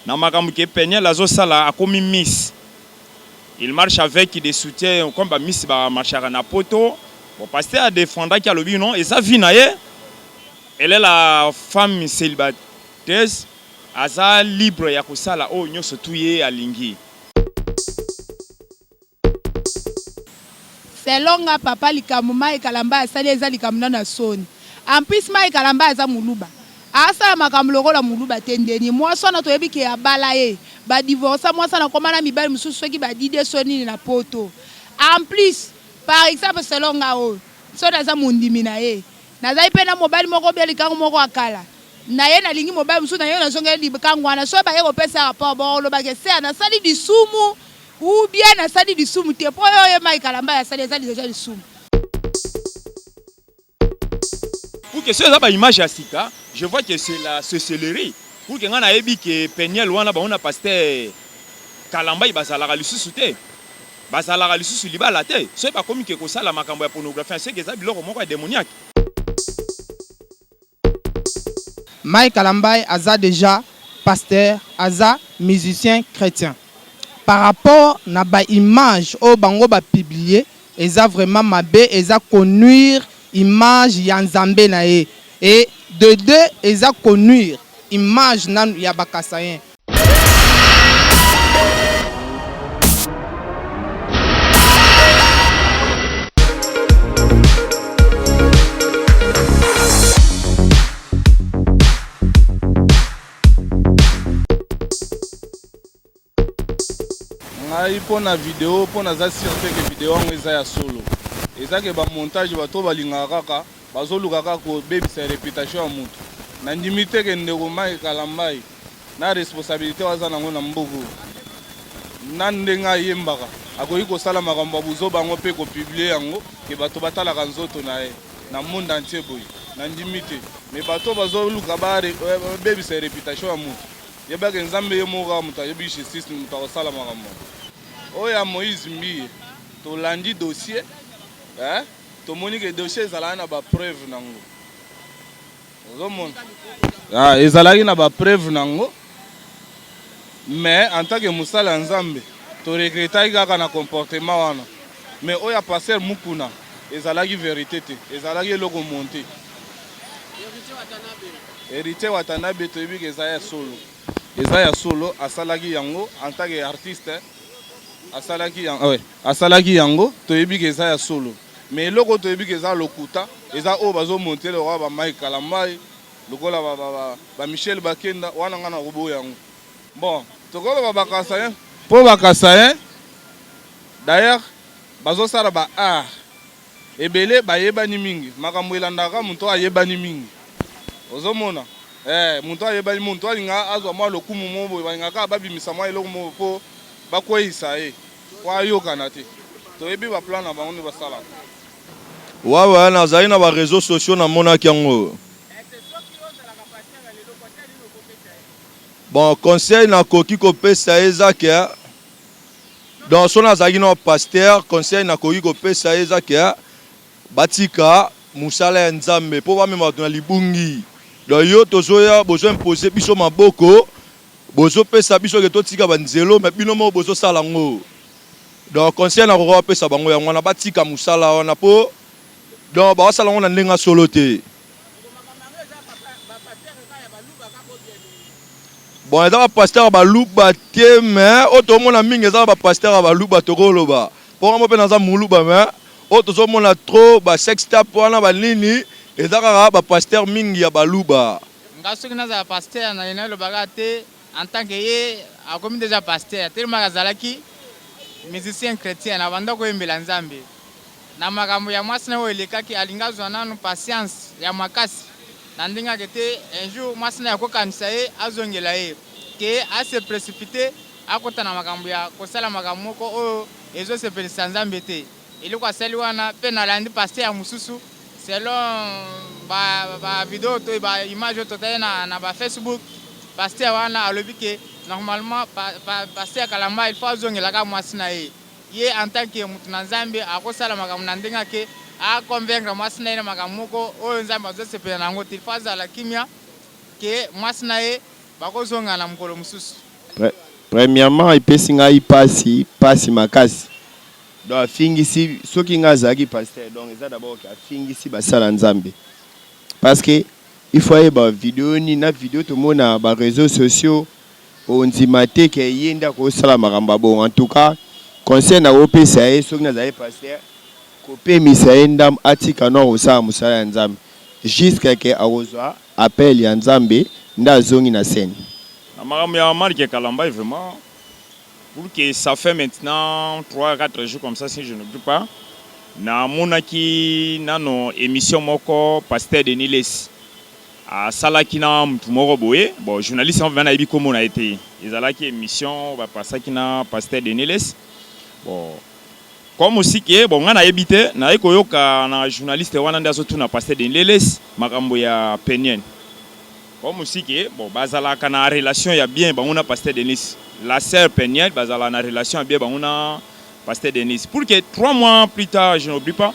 na makambo ke Peniel azosala akomi Miss. Il marche avec des soutiens comme Miss ba marchera na poto. Bon pasteur a défendu qui a le non et ça vie na ye. Elle est la femme célibataire. Aza libre ya kosala o nyoso tuye alingi. Selonga papa likamu mai kalamba asali eza likamu na soni. En plus mai kalamba aza muluba. Asa makambo lokola muluba tendeni. Moi sona toyebi ke abala ye. Ba divorce moi sana komana mibali mususu soki ba dide soni na poto. En plus par exemple selonga o so daza mundimi na ye. Naza ipena mobali moko beli kango moko akala. Na ye na lingi mobali mususu na ye na zonga libakango wana so ba ye ko pesa rapport bo lo ba ke se na sali disumu. Ou bien na sali du sumu te po yo mai kalamba ya sali ezali déjà du sumu. Pour que ça ba image ya sika, je vois que c'est la sorcellerie. Pour que ngana yebi que Peniel wana ba on a pasteur kalamba ibazala ka lisusu te. Bazala ka lisusu libala te. So ba komi ke ko sala makambo ya pornographie, c'est que ça biloko moko démoniaque. Mai kalamba aza déjà pasteur, aza musicien chrétien. Par rapport à ba image au bango ba publier eza vraiment mabé eza connuire image ya nzambe na ye et de deux eza connuire image nan ya bakasayen. Pour la vidéo, pour la que vidéo est solo. Et ça que le montage va tout balingaka, bazolukaka ko baby sa réputation à mutu. Na ndimité que ndekoma ekalambai. Na responsabilité wazana ngona mbugu. Nandenga yembaka. Akoyi ko sala makambo buzo bango pe ko publier yango ke bato batala kanzoto na ye. Na monde entier boy. Na ndimité. Mais bato bazoluka ba baby sa réputation à mutu. Yeba ke nzambe ye moka mutu yebi justice mutu ko sala makambo. Oya Moïse Mbi, to landi dossier, to monique dossier ezalaki na ba preuve nango. Ozomona. Ezalaki na ba preuve nango. Mais en tant que musala nzambe, to regrettaki kaka na comportement wana. Mais oya passer mukuna, ezalaki vérité te, ezalaki eloko monté. Héritier Watanabe to yebi ke ezaya solo. Ezaya solo asalaki yango en tant que artiste. Asalaki yango toyebi ke eza ya solo mais loko toyebi ke eza lokuta eza o bazo monter le roi ba Mike Kalambai lokola ba Michel Bakenda wana ngana robo yango bon tokola ba kasayen po ba kasayen d'ailleurs bazo sala ba art ebele ba yebani mingi makambo elandaka muntu ayebani mingi ozomona muntu ayebani muntu alinga azwa mwa lokumu mobo balingaka babimisa mwa eloko mobo po bakoyisa ye kwa yokana te toyebi ba plan na bango ne basala ouais nazali na ba réseaux sociaux na monaki yango bon conseil na koki kopesa ezake donc so nazali na pasteur conseil na koki kopesa ezake batika musala ya nzambe po bamema na libungi donc yo tozoya bozo imposer biso maboko bozo pesa biso ke totika banzelo mais bino mo bozo sala ngo donc conseil na ko pesa bango ya ngwana batika musala wana po donc ba sala ngona ndenga solo te bon eza ba pasteur ba luba te mais oto mona mingi eza ba pasteur ba luba tokoloba po mo pe na za muluba mais oto zo mona trop ba sextape wana ba nini eza kaka ba pasteur mingi ya ba luba ngasoki na za pasteur na ina lo bagate en tant que ye a comme déjà pasteur tellement azalaki musicien chrétien na banda ko embela nzambe na makambo ya mwasi na welekaki alingazwa nanu patience ya makasi na ndinga kete un jour mwasi na yakokanisa ye azongela ye ke a se précipiter akota na makambo ya kosala makambo moko oyo ezo sepelisa nzambe te iliko asali wana pe na landi pasteur ya mususu selon ba vidéo to ba image to na ba Facebook pasteur wana alobi ke normalement pasteur Kalamba il faut azongela ka mwasi na ye ye en tant que mutu na nzambe akosala makambo na ndinga ke a convaincre mwasi na ye na makambo moko oyo nzambe azosepela nango te il faut azala kimia ke mwasi na ye bakozonga na mokolo mosusu Premièrement, ipesi ngai pasi makasi. Donc afingisi soki nga azalaki pasteur donc eza d'abord que afingisi basala nzambe. Parce que il faut yeba vidéo ni na vidéo to mona ba réseaux sociaux ondima te ke yenda ko sala makambo bon. En tout cas, conseil na opesa ye soki nazali pasteur ko pemisa ndam atika no osala musala nzambe. Jusqu'à que aozwa appel ya nzambe nda zongi na scène. Na makambo ya Marc Kalamba vraiment pour que ça fait maintenant 3-4 jours comme ça si je ne n'oublie pas. Na monaki nano émission moko pasteur Denis Les. A salaki na mtu moko boye. Bon journaliste on vient na yebi comment a été. Ezalaki émission ba pasaki na pasteur Denis Les. Bon comme aussi que bon nga na yebite na ekoyoka na journaliste wana ndazo tuna pasteur Denis Les makambo ya penien. Comme aussi que bon bazalaka na relation ya bien ba on a pasteur Denis. La sœur Peniel, bazala na relation bien, on a pasteur Denis. Pour que 3 mois plus tard, je n'oublie pas,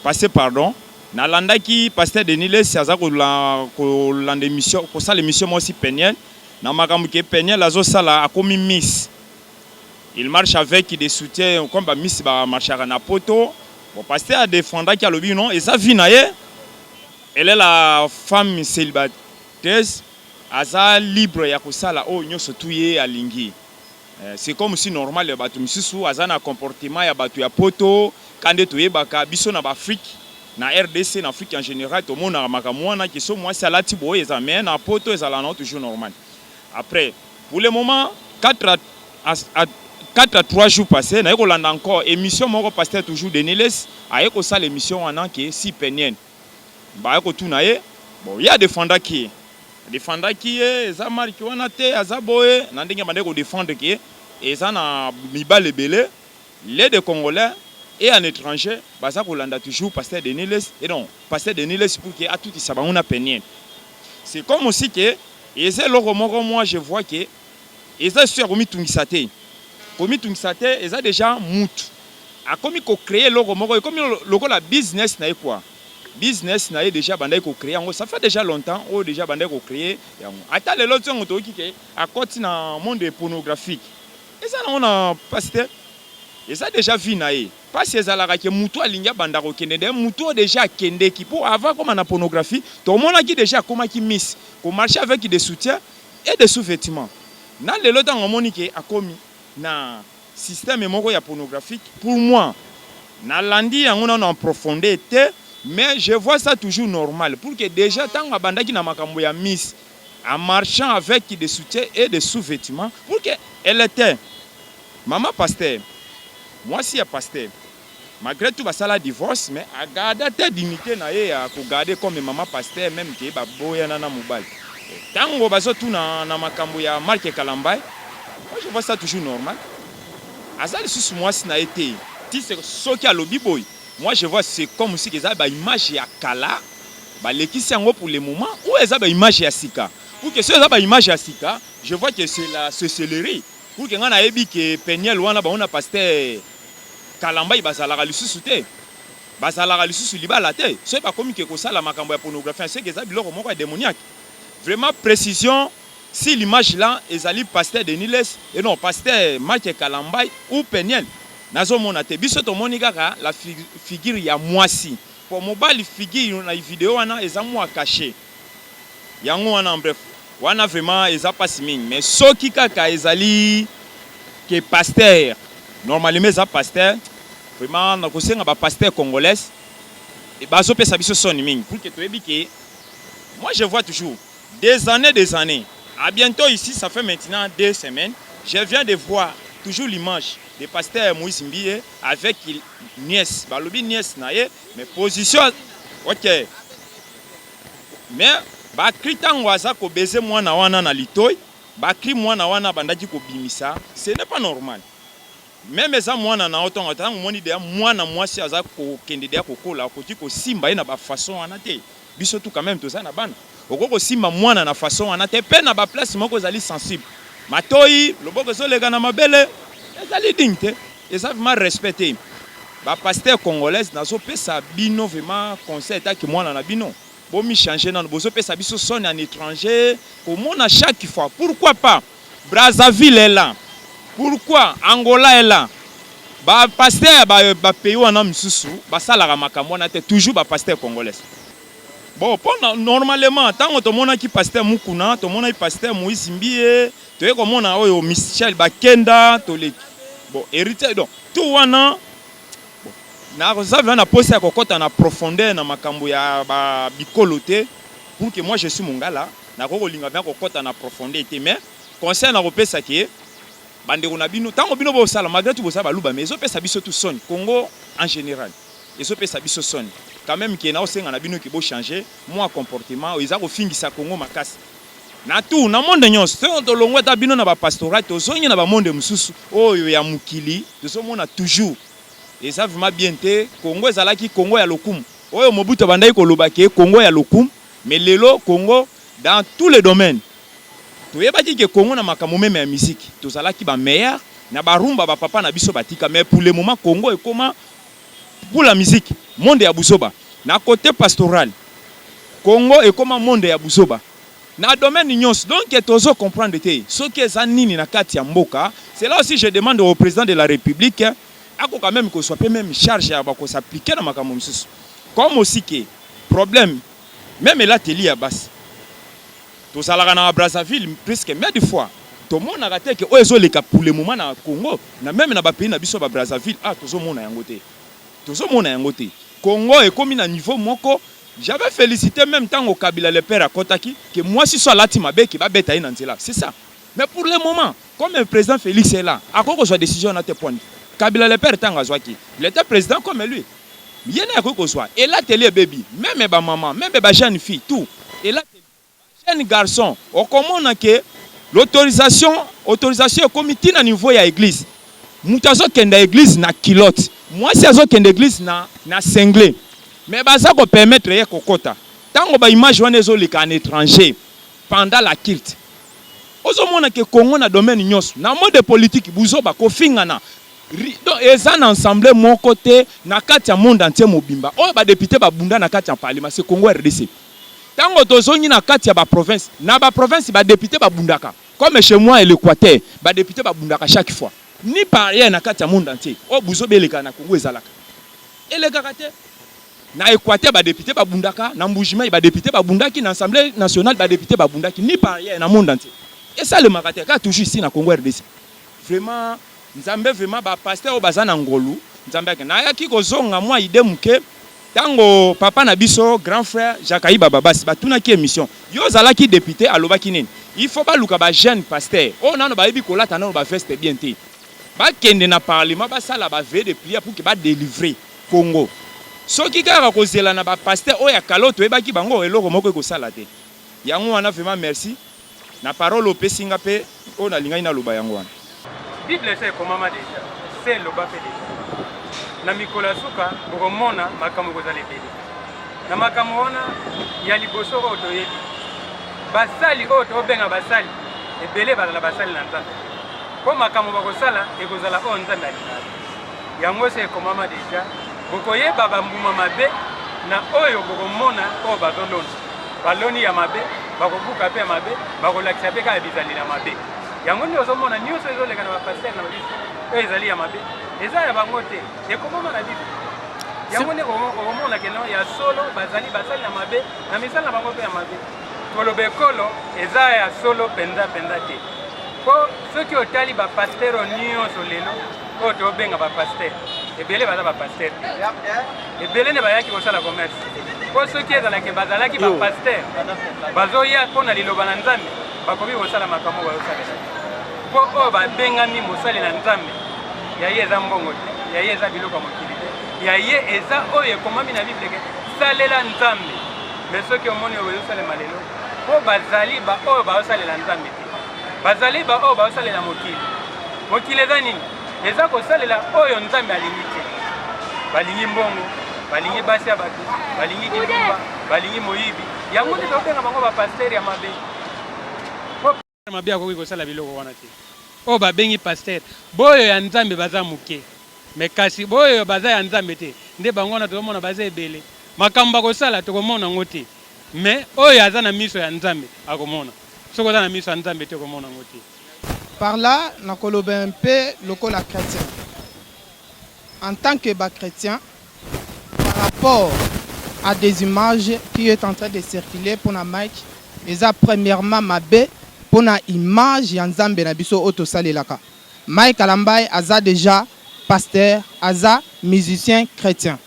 passer pardon, na landa qui pasteur Denis les ça ko la émission, ko ça l'émission moi aussi Peniel, na makambu ke Peniel azo sala akomi miss. Il marche avec des soutiens comme ba miss ba marchera na poto. Bon pasteur a défendu qui a lobby non et ça vie naie. Elle est la femme célibataire. Aza libre ya kosala o nyoso tuye alingi. C'est comme si normal ya batu misusu aza na comportement ya batu ya poto kande toyebaka biso na Afrique na RDC na Afrique en général to mona makamwana ki so moi salati boye za mais na poto ezala na toujours normal. Après pour le moment 4 à 3 jours passés na ekolanda encore émission moko pasteur toujours Denis Les ayeko sala émission wana ke si penien. Ba eko tunaye bon il y a des fanda qui défendre qui est eza marki wana te azaboye na ndenge bande ko défendre qui eza na mibale belé les de Congolais et en étranger baza ko landa toujours pasteur Denis Les et non pasteur Denis Les pour que a tout ça ba on a penien. C'est comme aussi que eza loko moko moi je vois que eza sur komi tungisate eza déjà mutu a komi ko créer loko moko comme loko la business na quoi business na déjà bandai ko créer ça fait déjà longtemps ou déjà bandai ko créer ata le lot on to kike à côté na monde pornographique et ça on a pasteur et ça déjà vu naé parce que ça la ke mutu alinga banda ko kende de mutu déjà kende qui pour avant comme na pornographie tout le monde qui déjà comment qui miss ko marcher avec des soutiens et des sous-vêtements na le lot on monique a commis na système moko ya pornographique pour moi na landi on en profondeur mais je vois ça toujours normal pour que déjà tant abandaki na makambo ya miss en marchant avec des soutiens et des sous-vêtements pour que elle était maman pasteur moi si ya pasteur malgré tout basala divorce mais a garder ta dignité na ye ya ko garder comme maman pasteur même que ba boya na mobile tango bazo tout na makambo ya Marc Kalamba moi je vois ça toujours normal azali sous moi si na été ti c'est ce qui a lobby boy. Moi je vois c'est comme si ils avaient une image ya kala ba lekisi yango pour le moment ou ils avaient une image ya sika pour que ceux ils avaient une image ya sika je vois que c'est la sorcellerie pour que ngana ebi que Peniel wana ba on a pasteur Kalamba bazalaka lisusu te bazalaka lisusu libala te so ba komi ke ko sala makambo ya pornographie c'est que ça biloko moko démoniaque vraiment précision si l'image là ezali pasteur Denis Les et non pasteur Marc Kalamba ou Peniel nazo mona te biso to moni kaka la figure ya mwasi pour mobile figure na vidéo wana eza mwa caché yango wana bref wana vraiment eza pas mine mais soki kaka ezali que pasteur normalement eza pasteur vraiment na kosenga ba pasteur congolais et bazo pesa biso soni mine pour que to yebi que moi je vois toujours des années à bientôt ici ça fait maintenant 2 semaines je viens de voir toujours l'image de pasteur Moïse Mbie avec nièce balobi nièce naie mais position OK mais ba kritango aza ko baiser mwana wana na litoy ba kri mwana wana bandaki ko bimisa ce n'est pas normal même eza mwana na otonga tango moni de mwana mwasi aza ko kendedea ko kola ko ti ko simba na ba façon wana te biso tout quand même to ça na bana okoko simba mwana na façon wana te pe na ba place moko zali sensible matoyi loboko zo lega na mabele ezali dignité eza vraiment respecté ba pasteur congolaise nazo pesa bino vraiment conseil ta ki mwana na bino bo mi changer na bozo pesa biso son en étranger comme on a chaque fois pourquoi pas Brazzaville est là. Pourquoi Angola est là? Ba pasteur ba pays wana misusu ba sala makambo na te toujours ba pasteur congolais. Bon, normalement tant que mona ki pasteur Mukuna, to mona pasteur Moïse Mbie, to e komona oyo Michel Bakenda, to le bon héritier donc tout wana bon na kozava na poste ya kokota na profondeur na makambo ya ba bikolote pour que moi je suis mongala na kolinga bien kokota na profondeur te mais conseil na kopesa ke bandeko na bino tango bino bo sala malgré tout bo sala baluba mais ezopesa biso tout son Congo en général ezopesa biso son quand même ki na osenga na bino ki bo changer moi comportement eza ko fingisa Congo makasi na tout na monde nyonso to longwe ta bino na ba pastorat to zongi na ba monde mususu oyo ya mukili to mona toujours eza vraiment bien te Congo ezalaki Congo ya lokumu oyo Mobutu bandai ko lobaki Congo ya lokumu mais lelo Congo dans tous les domaines. Tu es pas dit que Congo na makambo même ya musique. Tozalaki ba meilleur na ba rumba ba papa na biso batika mais pour le moment Congo est comment pour la musique monde ya busoba. Na côté pastoral Congo est comment monde ya busoba. Na domaine nyonso donc tozo comprendre te. Ce qui est nini na kati ya mboka, c'est là aussi je demande au président de la République ako quand même que soit même charge ya ba ko s'appliquer na makambo misusu. Comme aussi que problème même là teli ya bas. Tout ça là na Brazzaville presque mais des fois tout le monde a raté que ozo leka pour le moment na Congo na même na ba pays na biso ba Brazzaville tozo mona yango te tozo mona yango te Congo est comme na niveau moko j'avais félicité même tant au Kabila le père à Kotaki que moi si soit lati mabe qui va beta ina nzela c'est ça mais pour le moment comme le président Félix est là à quoi que soit décision na te point Kabila le père tanga zwaki il était président comme lui yena à quoi que soit et là télé baby même ba maman même ba jeune fille tout et là jeune garçon, on commande que l'autorisation est comité à niveau de l'église. Moutazo kende église na kilote. Moi si azo kende église na cinglé. Mais baza ko permettre ye kokota. Tango ba image wana ezo lika en étranger pendant la culte. Ozo mona que Congo na domaine nyonso. Na mode politique buzo ba ko fingana. Donc ezan ensemble mon côté na kati ya monde entier mobimba. O ba député ba bunda na kati ya parlement c'est Congo RDC. Tango tozongi na kati ya ba province na ba province ba député ba bundaka comme chez moi et l'Équateur ba député ba bundaka chaque fois ni par rien na kati ya monde entier o buzo beleka na Congo ezalaka eleka kate na Équateur ba député ba bundaka na Mbujima ba député ba bundaki na Assemblée nationale ba député ba bundaki ni par rien na monde entier et ça le makate ka toujours ici na Congo RDC vraiment nzambe vraiment ba pasteur o bazana ngolu nzambe na yaki kozonga moi idée muke tango papa na biso grand frère Jacques Bababasi batuna ki émission yo zala ki député alobaki nini il faut ba luka ba jeune pasteur o nano ba yebi kolata nano ba veste bien te ba kende na parlement ba sala ba veille de prière pour que ba délivrer Congo soki kaka kozela na ba pasteur o ya kaloto ebaki bango eloko moko ko sala te yango wana vraiment merci na parole au pesinga pe o na linga ina loba yango wana Bible c'est comment déjà c'est loba pe na mikolo suka bokomona makambo kozala ebele na makambo wana ya liboso oyo toyebi basali oyo tobenga basali ebele bazala basali na nzambe po makambo bakosala ekozala oyo nzambe alingaka yango se ekomama deja bokoyeba bambuma mabe na oyo bokomona oyo bazolona baloni ya mabe bakobuka mpe ya mabe bakolakisa mpe kaka bizali na mabe yango nde ozomona nyonso ezoleka na bapaster na babiso oyo ezali ya mabe eza ya bango te ekomama na bible yango nde okomona keno ya solo bazali basali na mabe na misala na bango mpe ya mabe koloba ekolo eza ya solo penza te po soki otali bapaster nyonso lelo oyo tobenga bapaster ebele baza bapaster te ebele nde bayaki kosala commerce po soki ezalaki bazalaki bapaster bazoya mpo na liloba na nzambe bakoki kosala makambo bayosalela po oyo babengami mosali na nzambe ya ye eza mbongo te ya ye eza biloko ya mokili te ya ye eza oyo ekomami na bible ke salela nzambe mais soki omoni oyo ezosalema lelo po bazali baoyo baosalela nzambe te bazali baoyo baosalela mokili eza nini eza kosalela oyo nzambe alingi te balingi mbongo balingi basi ya bato balingi kitumba balingi moyibi yango nde tobenga bango bapasteri ya mabe mabe akoki kosala biloko wana te oyo babengi paster boyo ya nzambe baza moke me kasi boyo baza ya nzambe te nde bango wana tokomona baza ebele makambo akosala tokomona yango te me oyo aza na miso ya nzambe akomona soki oza na miso ya nzambe te okomona yango te Par là, nous avons un peu le chrétien. En tant que chrétien, par rapport à des images qui sont en train de circuler pour la Mike, et ça premièrement mabé pour la image Yanzambe na biso auto salelaka. Mike Kalambai aza déjà pasteur, aza musicien chrétien.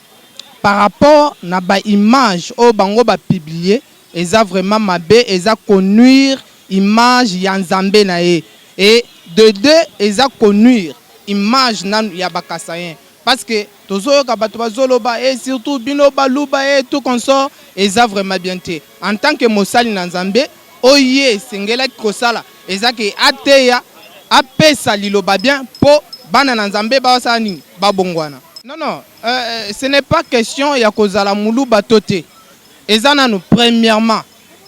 Par rapport à ba image au bango ba publier, et ça vraiment mabé, et ça connuire image Yanzambe na ye. Et de deux, et ça connuire image nan ya bakasayen. Parce que et surtout binoba luba et tout consort et ça vraiment bien té. En tant que mosali nanzambe, oye sengela kosala et ça que ateya apesa liloba bien po bana nanzambe ba sani ba bongwana. Non, ce n'est pas question ya kozala muluba toté. Et ça nous premièrement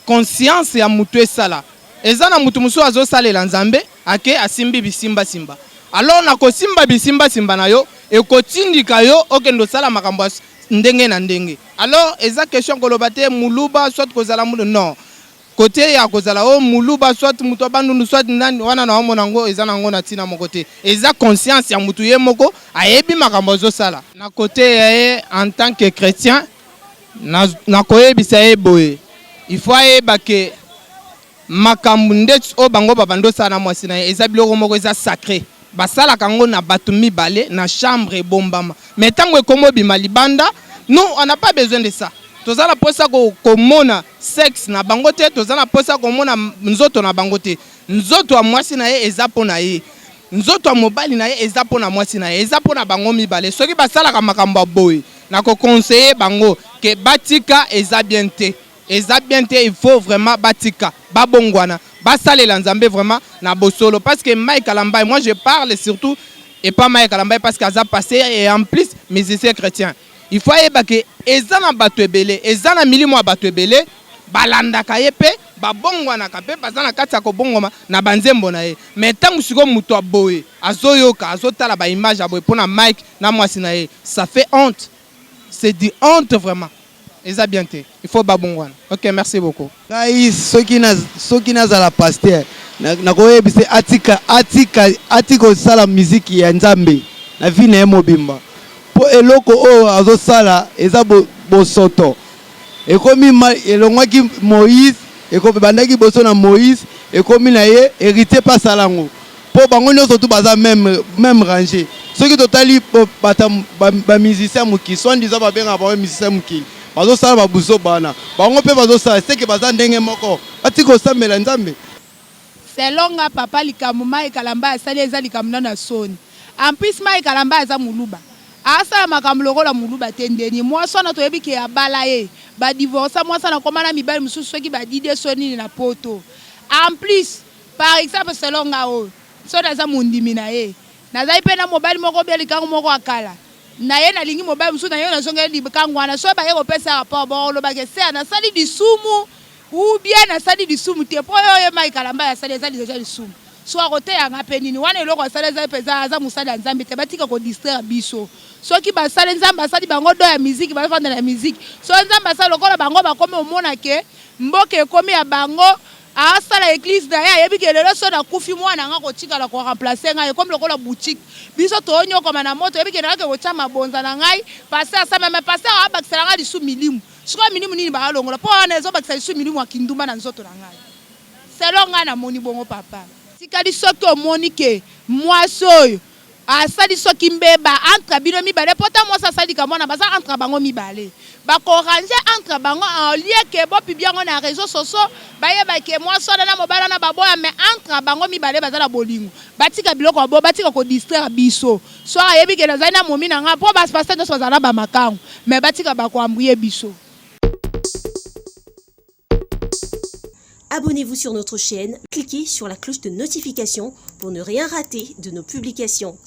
conscience ya mutu sala. Et ça na mutu muso azo sala nanzambe ake asimbi bisimba simba. Alors na ko simba bisimba simba na yo et kotindika yo okendo sala makambo ndenge na ndenge. Alors eza question ko lobate muluba soit kozala mulu non. Côté ya kozala o muluba soit muto bandu soit nani wana na omona ngo eza nango na tina mo côté. Eza conscience ya mutu ye moko ayebi makambo zo sala. Na côté ya en tant que chrétien na koyebisa ye boye. Il faut ayeba ke makambo ndet o bango babando sala mwasi na eza biloko moko eza sacré. Basala kango na batu mibale na chambre bombama. Mais tango ekomo bima libanda, nous on n'a pas besoin de ça. Tozala posa ko mona sexe na bangote, tozala posa ko mona nzoto na bangote. Nzoto wa mwasi na ye eza pona ye. Nzoto wa mobali na ye eza pona mwasi na ye, eza pona bango mibale. Soki basala ka makambo boy, na ko conseiller bango que batika eza bien te. Eza bien te, il faut vraiment batika, babongwana. Basale Lanzambe vraiment na bosolo parce que Mike Kalambai, moi je parle surtout et pas Mike Kalambai parce qu'il a passé et en plus musicien chrétien. Il faut y que ezana batwebele, ezana milimo batwebele, balanda kayepe, babongwana kape bazana kata ko bongoma na banzembo na ye. Mais tant siko muto aboye, azoyoka, azotala ba image aboye pona Mike na mwasi na ye, ça fait honte. C'est dit honte vraiment. Eza bien te. Il faut babongwana. OK, merci beaucoup. Kai soki na za la pasteur. Na koyebise atika sala muziki ya Nzambe. Na vi na mobimba. Po eloko o azo sala eza bosoto. Ekomi elongwaki Moïse, ekomi bandaki boso na Moïse, ekomi na ye hérité pas salango. Po bango nyonso tu baza même rangé. Soki totali ba musicien muki, soit disant ba benga ba musicien muki. Bazo sala babuzo bana bango pe bazo sala c'est que baza ndenge moko atiko sambela Nzambe. Selonga papa likamuma ekalamba asali eza likamuna na soni en plus ma ekalamba aza muluba asala makambo lokola muluba tendeni mwasi wana toyebi ke abala ye ba divorce mwasi na komana mibali mususu soki ba dide soni na poto en plus par exemple selonga o so daza mundimi na ye nazai pe na mobali moko bia likango moko akala na ye na lingi mobile musu na ye na zonga libakangwana so ba ye ko pesa rapport bo lo ba ke se na sali disumu ou bien na sali disumu te po yo Mike Kalamba ya sali za déjà disumu so akote ya ngapenini wana eloko sali za pesa za musala Nzambe te batika ko distraire biso so ki ba sali Nzambe sali bango do ya musique ba fanda na musique so Nzambe sali lokola bango ba komi omona ke mboke komi ya bango asala église na ya yebi ke lelo so na kufi mwana nga ko tikala ko remplacer ngai comme lokola boutique biso to onyo koma na moto yebi ke na ke kocha mabonza na ngai passer ça même passer a bakisala nga disu milimu siko milimu nini ba longola po na zo bakisala disu milimu akinduma na nzoto na ngai selon nga na moni bongo papa tikali soki omoni ke mwasoyo asali soki mbeba entre bino mibale pota mwasa sali ka mwana baza entre bango mibale bako ranger entre bango en lieu que bo pibiango na réseaux sociaux baye ba ke mwaso na mobala na baboya mais entre bango mibale baza na bolingo batika biloko bo batika ko distraire biso so ayebi ke na zana momi na nga po bas passer no so zana ba makango mais batika ba ko ambuye biso. Abonnez-vous sur notre chaîne, cliquez sur la cloche de notification pour ne rien rater de nos publications.